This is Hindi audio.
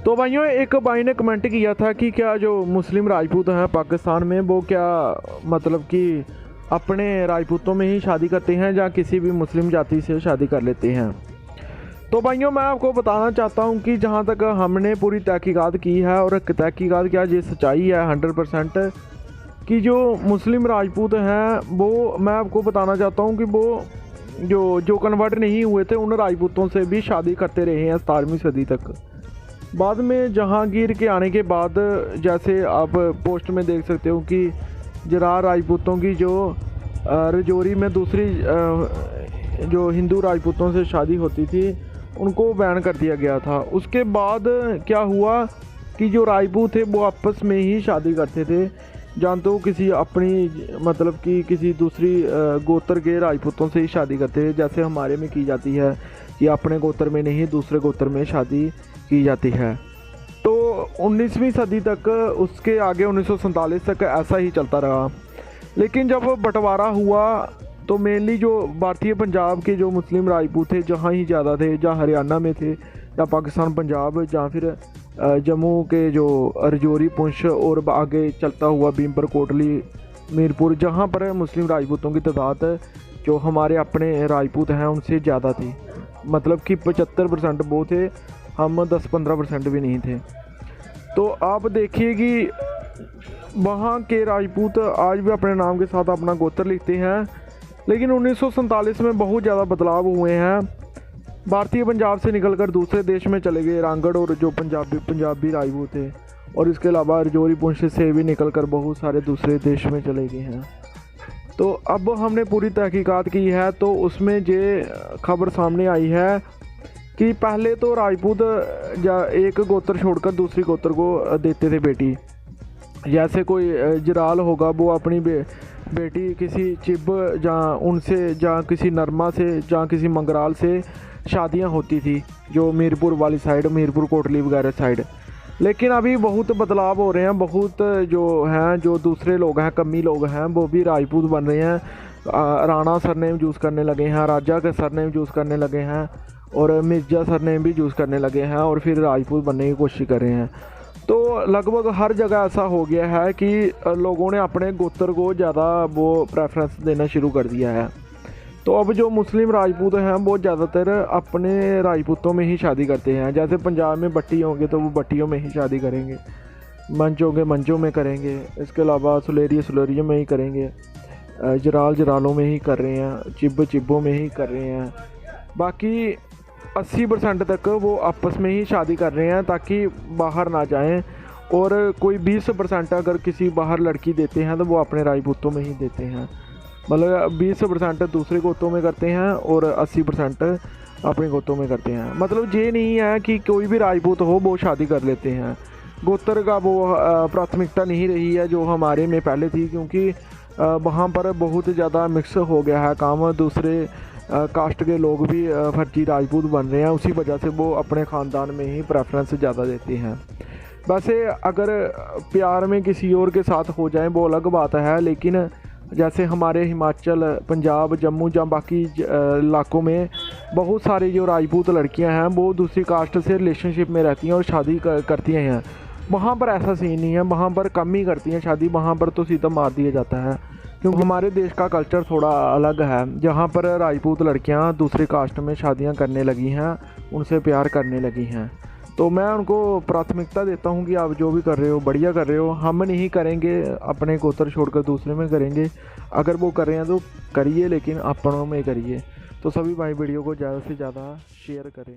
तो भाइयों, एक भाई ने कमेंट किया था कि क्या जो मुस्लिम राजपूत हैं पाकिस्तान में वो क्या मतलब कि अपने राजपूतों में ही शादी करते हैं या किसी भी मुस्लिम जाति से शादी कर लेते हैं। तो भाइयों, मैं आपको बताना चाहता हूं कि जहां तक हमने पूरी तहकीकात की है और तहकीकात क्या ये सच्चाई है 100% कि जो मुस्लिम राजपूत हैं वो, मैं आपको बताना चाहता हूं कि वो जो कन्वर्ट नहीं हुए थे उन राजपूतों से भी शादी करते रहे हैं 17वीं सदी तक। बाद में जहांगीर के आने के बाद, जैसे आप पोस्ट में देख सकते हो कि जरार राजपूतों की जो रजौरी में दूसरी जो हिंदू राजपूतों से शादी होती थी उनको बैन कर दिया गया था। उसके बाद क्या हुआ कि जो राजपूत थे वो आपस में ही शादी करते थे, जानते हो, किसी अपनी मतलब कि किसी दूसरी गोत्र के राजपूतों से ही शादी करते थे, जैसे हमारे में की जाती है कि अपने गोत्र में नहीं दूसरे गोत्र में शादी की जाती है। तो 19वीं सदी तक, उसके आगे 1947 तक ऐसा ही चलता रहा। लेकिन जब बंटवारा हुआ तो मेनली जो भारतीय पंजाब के जो मुस्लिम राजपूत थे जहाँ ही ज़्यादा थे, जहाँ हरियाणा में थे या पाकिस्तान पंजाब, जहाँ फिर जम्मू के जो रजौरी पुंछ और आगे चलता हुआ भीमपुर कोटली मीरपुर, जहाँ पर मुस्लिम राजपूतों की तादाद जो हमारे अपने राजपूत हैं उनसे ज़्यादा थी। मतलब कि 75% वो थे, हम 10-15% भी नहीं थे। तो आप देखिए कि वहाँ के राजपूत आज भी अपने नाम के साथ अपना गोत्र लिखते हैं। लेकिन 1947 में बहुत ज़्यादा बदलाव हुए हैं। भारतीय पंजाब से निकलकर दूसरे देश में चले गए रांगड़ और जो पंजाबी राजपूत थे, और इसके अलावा रजौरी पुंछ से भी निकलकर बहुत सारे दूसरे देश में चले गए हैं। तो अब हमने पूरी तहकीकात की है तो उसमें ये खबर सामने आई है कि पहले तो राजपूत एक गोत्र छोड़कर दूसरी गोत्र को देते थे बेटी। जैसे कोई जराल होगा वो अपनी बेटी किसी चिब या किसी नरमा से या किसी मंगराल से शादियां होती थी, जो मीरपुर वाली साइड, मीरपुर कोटली वगैरह साइड। लेकिन अभी बहुत बदलाव हो रहे हैं। बहुत जो हैं, जो दूसरे लोग हैं, कमी लोग हैं, वो भी राजपूत बन रहे हैं। राणा सरनेम यूज़ करने लगे हैं, राजा के सरनेम यूज़ करने लगे हैं, और मिर्जा सरनेम भी यूज़ करने लगे हैं, और फिर राजपूत बनने की कोशिश कर रहे हैं। तो लगभग हर जगह ऐसा हो गया है कि लोगों ने अपने गोत्र को ज़्यादा वो प्रेफरेंस देना शुरू कर दिया है। तो अब जो मुस्लिम राजपूत हैं वो ज़्यादातर अपने राजपूतों में ही शादी करते हैं। जैसे पंजाब में बट्टी होंगे तो वो बट्टियों में ही शादी करेंगे, मंच होंगे मंचों में करेंगे, इसके अलावा सुलेरियों में ही करेंगे, जरालों में ही कर रहे हैं, चिब्बों में ही कर रहे हैं। बाकी 80% तक वो आपस में ही शादी कर रहे हैं ताकि बाहर ना जाएं। और कोई 20% अगर किसी बाहर लड़की देते हैं तो वो अपने राजपूतों में ही देते हैं। मतलब 20% दूसरे गोतों में करते हैं और 80% अपने गोतों में करते हैं। मतलब ये नहीं है कि कोई भी राजपूत हो वो शादी कर लेते हैं। गोत्र का वो प्राथमिकता नहीं रही है जो हमारे में पहले थी, क्योंकि वहाँ पर बहुत ज़्यादा मिक्स हो गया है काम। दूसरे कास्ट के लोग भी फर्जी राजपूत बन रहे हैं, उसी वजह से वो अपने ख़ानदान में ही प्रेफरेंस ज़्यादा देते हैं। वैसे अगर प्यार में किसी और के साथ हो जाए वो अलग बात है, लेकिन जैसे हमारे हिमाचल, पंजाब, जम्मू या बाकी इलाकों में बहुत सारी जो राजपूत लड़कियां हैं वो दूसरी कास्ट से रिलेशनशिप में रहती हैं और शादी करती हैं। वहाँ पर ऐसा सीन नहीं है, वहाँ पर कम ही करती हैं शादी, वहाँ पर तो सीधा मार दिया जाता है। क्योंकि हमारे देश का कल्चर थोड़ा अलग है, जहाँ पर राजपूत लड़कियाँ दूसरी कास्ट में शादियाँ करने लगी हैं, उनसे प्यार करने लगी हैं। तो मैं उनको प्राथमिकता देता हूँ कि आप जो भी कर रहे हो बढ़िया कर रहे हो। हम नहीं करेंगे अपने गोत्र छोड़कर दूसरे में करेंगे। अगर वो कर रहे हैं तो करिए, लेकिन अपनों में करिए। तो सभी भाई वीडियो को ज़्यादा से ज़्यादा शेयर करें।